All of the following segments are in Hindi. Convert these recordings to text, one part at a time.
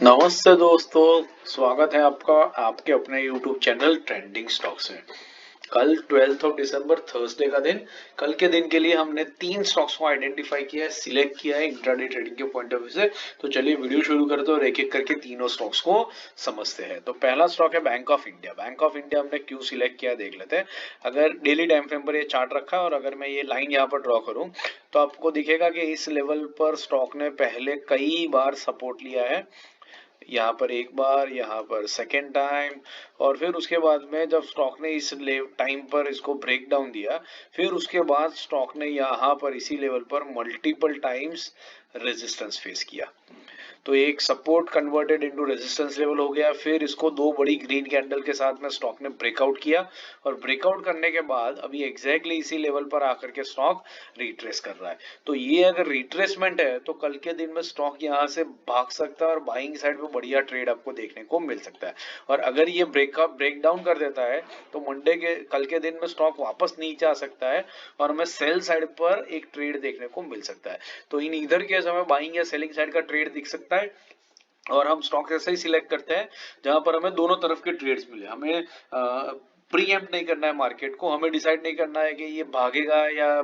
नमस्ते दोस्तों, स्वागत है आपका आपके अपने YouTube चैनल ट्रेंडिंग स्टॉक्स में। कल 12 दिसंबर थर्सडे का दिन, कल के दिन के लिए हमने तीन स्टॉक्स को आइडेंटिफाई किया है, सिलेक्ट किया है इंट्राडे ट्रेडिंग के पॉइंट ऑफ व्यू से। तो चलिए वीडियो शुरू करते हैं और एक एक करके तीनों स्टॉक्स को समझते हैं। तो पहला स्टॉक है bank of India. Bank of India हमने क्यों सिलेक्ट किया देख लेते हैं। अगर डेली टाइम फ्रेम पर ये चार्ट रखा है और अगर मैं ये लाइन यहाँ पर ड्रॉ करूं तो आपको दिखेगा कि इस लेवल पर स्टॉक ने पहले कई बार सपोर्ट लिया है। यहाँ पर एक बार, यहाँ पर सेकेंड टाइम, और फिर उसके बाद में जब स्टॉक ने इस टाइम पर इसको ब्रेक डाउन दिया, फिर उसके बाद स्टॉक ने यहाँ पर इसी लेवल पर मल्टीपल टाइम्स रेजिस्टेंस फेस किया। तो एक support converted into resistance level हो गया, फिर इसको दो बड़ी ग्रीन कैंडल के साथ में स्टॉक ने ब्रेकआउट किया और ब्रेकआउट करने के बाद अभी एग्जैक्टली इसी लेवल पर आकर के स्टॉक रिट्रेस कर रहा है। तो ये अगर रिट्रेसमेंट है तो कल के दिन में स्टॉक यहाँ से भाग सकता है और बाइंग साइड पे बढ़िया ट्रेड आपको देखने को मिल सकता है। और अगर ये ब्रेक डाउन कर देता है तो मंडे के कल के दिन में स्टॉक वापस नीचे आ सकता है और हमें सेल साइड पर एक ट्रेड देखने को मिल सकता है। तो इन इधर केस हमें बाइंग या सेलिंग साइड का ट्रेड दिख सकता है और हम स्टॉक ऐसे ही सिलेक्ट करते हैं जहां पर हमें दोनों तरफ के ट्रेड्स मिले। हमें प्रीएम्प्ट नहीं करना है मार्केट को, हमें डिसाइड नहीं करना है कि ये भागेगा या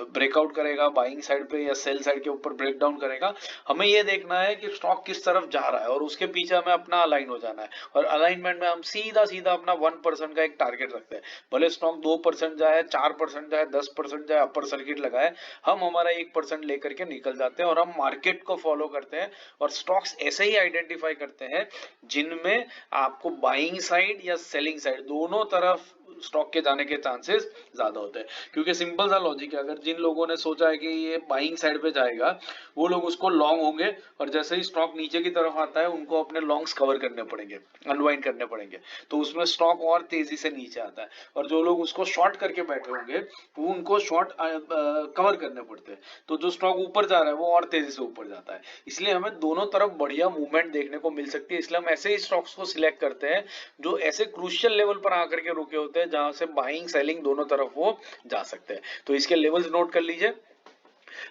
ब्रेकआउट करेगा बाइंग साइड पे या सेल साइड के ऊपर ब्रेक डाउन करेगा। हमें ये देखना है कि स्टॉक किस तरफ जा रहा है और उसके पीछे हमें अपना अलाइन हो जाना है। और अलाइनमेंट में हम सीधा सीधा अपना 1% का एक टारगेट रखते हैं। भले स्टॉक 2% जाए, 4% जाए, 10% जाए, अपर सर्किट लगाए, हम हमारा 1% लेकर के निकल जाते हैं और हम मार्केट को फॉलो करते हैं और स्टॉक्स ऐसे ही आइडेंटिफाई करते हैं जिनमें आपको बाइंग साइड या सेलिंग साइड दोनों तरफ स्टॉक के जाने के चांसेस ज्यादा होते हैं। क्योंकि सिंपल सा लॉजिक है, अगर जिन लोगों ने सोचा है कि ये बाइंग साइड पे जाएगा वो लोग उसको लॉन्ग होंगे और जैसे ही स्टॉक नीचे की तरफ आता है उनको अपने लॉन्ग्स कवर करने पड़ेंगे, अनवाइंड करने पड़ेंगे, तो उसमें स्टॉक और तेजी से नीचे आता है। और जो लोग उसको शॉर्ट करके बैठे होंगे वो उनको शॉर्ट कवर करने पड़ते हैं, तो जो स्टॉक ऊपर जा रहा है वो और तेजी से ऊपर जाता है। इसलिए हमें दोनों तरफ बढ़िया मूवमेंट देखने को मिल सकती है। इसलिए हम ऐसे ही स्टॉक्स को सिलेक्ट करते हैं जो ऐसे क्रूशियल लेवल पर आकर के रुके होते हैं जहां से बाइंग सेलिंग दोनों तरफ वो जा सकते हैं। तो इसके लेवल्स नोट कर लीजिए।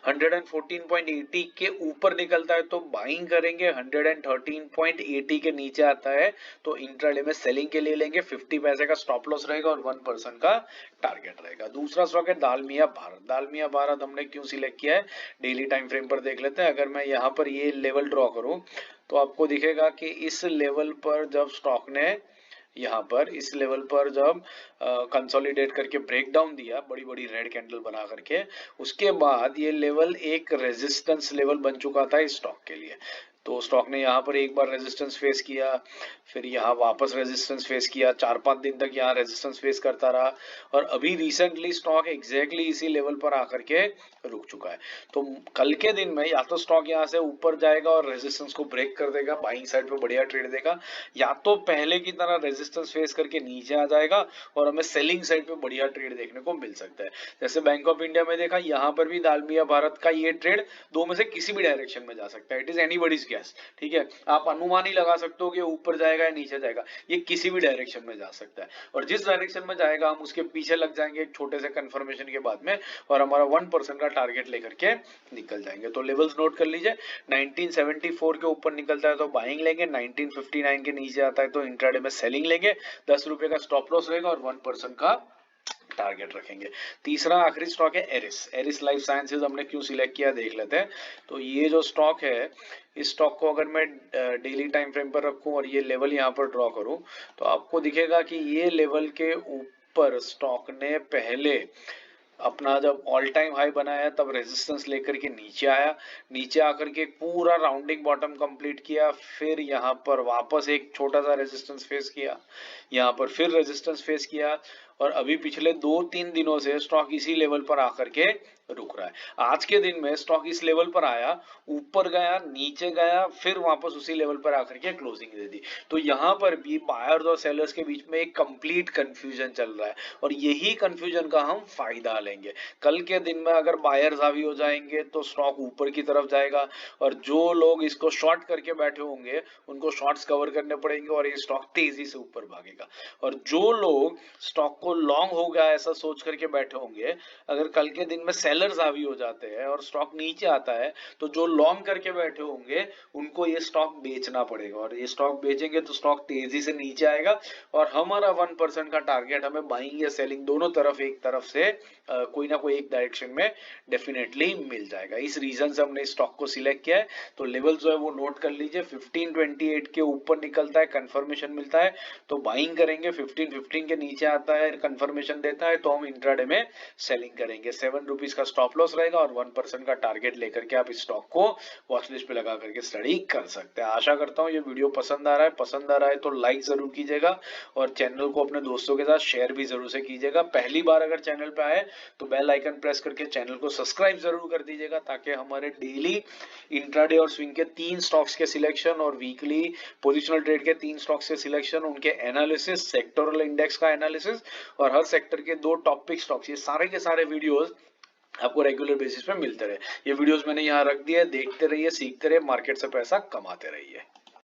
114.80 के ऊपर निकलता है तो बाइंग करेंगे, 113.80 के नीचे आता है तो इंट्राडे में सेलिंग के लिए लेंगे। 50 पैसे का स्टॉप लॉस रहेगा और 1% का टारगेट रहेगा। दूसरा स्टॉक है दालमिया भारत। दालमिया भारत हमने क्यों सिलेक्ट किया है, डेली टाइम फ्रेम पर देख लेते हैं। अगर मैं यहाँ पर ये लेवल ड्रॉ करूं तो आपको दिखेगा कि इस लेवल पर जब स्टॉक ने यहाँ पर इस लेवल पर जब कंसोलिडेट करके ब्रेक डाउन दिया, बड़ी बड़ी रेड कैंडल बना करके, उसके बाद ये लेवल एक रेजिस्टेंस लेवल बन चुका था इस स्टॉक के लिए। तो स्टॉक ने यहाँ पर एक बार रेजिस्टेंस फेस किया, फिर यहाँ वापस रेजिस्टेंस फेस किया, 4-5 दिन तक यहाँ रेजिस्टेंस फेस करता रहा और अभी रिसेंटली स्टॉक एग्जैक्टली इसी लेवल पर आकर के रुक चुका है। तो कल के दिन में या तो स्टॉक यहाँ से ऊपर जाएगा और रेजिस्टेंस को ब्रेक कर देगा, बाइंग साइड पे बढ़िया ट्रेड देगा, या तो पहले की तरह रेजिस्टेंस फेस करके नीचे आ जाएगा और हमें सेलिंग साइड पे बढ़िया ट्रेड देखने को मिल सकता है। जैसे बैंक ऑफ इंडिया में देखा, यहाँ पर भी दालमिया भारत का ये ट्रेड दो में से किसी भी डायरेक्शन में जा सकता है। इट इज एनीबॉडीज गैस, ठीक है। आप अनुमान ही लगा सकते हो कि ऊपर जाएगा या नीचे जाएगा, ये किसी भी डायरेक्शन में जा सकता है और जिस डायरेक्शन में जाएगा हम उसके पीछे लग जाएंगे एक छोटे से कंफर्मेशन के बाद में और हमारा 1% का टारगेट लेकर के निकल जाएंगे। तो लेवल्स नोट कर लीजिए। 1974 के ऊपर निकलता है तो बाइंग लेंगे, 1959 के नीचे आता है तो इंट्राडे में सेलिंग लेंगे, 10 रुपए का स्टॉप लॉस रहेगा और 1% का टारगेट रखेंगे। तीसरा आखिरी स्टॉक है एरिस। एरिस लाइफ साइंसेज हमने क्यों सिलेक्ट किया देख लेते हैं। तो ये जो स्टॉक है, इस स्टॉक को अगर मैं डेली टाइम फ्रेम पर रखूं और ये लेवल यहाँ पर ड्रॉ करूं तो आपको दिखेगा कि ये लेवल के ऊपर स्टॉक ने पहले अपना जब ऑल टाइम हाई बनाया तब रेजिस्टेंस लेकर के नीचे आया, नीचे आकर के पूरा राउंडिंग बॉटम कंप्लीट किया, फिर यहाँ पर वापस एक छोटा सा रेजिस्टेंस फेस किया, यहाँ पर फिर रेजिस्टेंस फेस किया और अभी पिछले 2-3 दिनों से स्टॉक इसी लेवल पर आकर के रुक रहा है। आज के दिन में स्टॉक इस लेवल पर आया, ऊपर गया, नीचे गया, फिर वापस उसी लेवल पर आकर के क्लोजिंग दे दी। तो यहाँ पर भी बायर्स और सेलर्स के बीच में एक कंप्लीट कंफ्यूजन चल रहा है और यही कंफ्यूजन का हम फायदा लेंगे। कल के दिन में अगर बायर्स हावी हो जाएंगे तो स्टॉक ऊपर की तरफ जाएगा और जो लोग इसको शॉर्ट करके बैठे होंगे उनको शॉर्ट्स कवर करने पड़ेंगे और ये स्टॉक तेजी से ऊपर भागेगा। और जो लोग स्टॉक को लॉन्ग हो गया ऐसा सोच करके बैठे होंगे, अगर कल के दिन में सेल सेलर्स हावी हो जाते हैं और स्टॉक नीचे आता है, तो जो लॉन्ग करके बैठे होंगे उनको ये स्टॉक बेचना पड़ेगा, और ये स्टॉक बेचेंगे तो स्टॉक तेजी से नीचे आएगा और हमारा 1% का टारगेट हमें बाइंग या सेलिंग दोनों तरफ एक तरफ से कोई ना कोई एक डायरेक्शन में डेफिनेटली मिल जाएगा। इस रीजन से हमने स्टॉक को सिलेक्ट किया है। तो लेवल जो है वो नोट कर लीजिए, 1528 के ऊपर निकलता है, कंफर्मेशन मिलता है तो बाइंग करेंगे, 1515 के नीचे आता है कंफर्मेशन देता है तो हम इंट्राडे में सेलिंग करेंगे। 7 रुपीज का स्टॉप लॉस रहेगा और 1% का टारगेट लेकर के आप इस स्टॉक को वॉच लिस्ट पे लगा करके स्टडी कर सकते हैं। आशा करता हूँ ये वीडियो पसंद आ रहा है, पसंद आ रहा है तो लाइक जरूर कीजिएगा और चैनल को अपने दोस्तों के साथ शेयर भी जरूर से कीजिएगा। पहली बार अगर चैनल पे आए तो बेल आइकन प्रेस करके चैनल को सब्सक्राइब जरूर कर दीजिएगा, ताकि हमारे डेली इंट्राडे और स्विंग के 3 स्टॉक्स के सिलेक्शन और वीकली पोजिशनल ट्रेड के 3 स्टॉक्स के सिलेक्शन, उनके एनालिसिस, सेक्टोरल इंडेक्स का एनालिसिस और हर सेक्टर के 2 टॉपिक स्टॉक्स, ये सारे के सारे वीडियोस आपको रेगुलर बेसिस पे मिलते रहे। ये वीडियोस मैंने यहाँ रख दिए, देखते रहिए, सीखते रहिए, मार्केट से पैसा कमाते रहिए।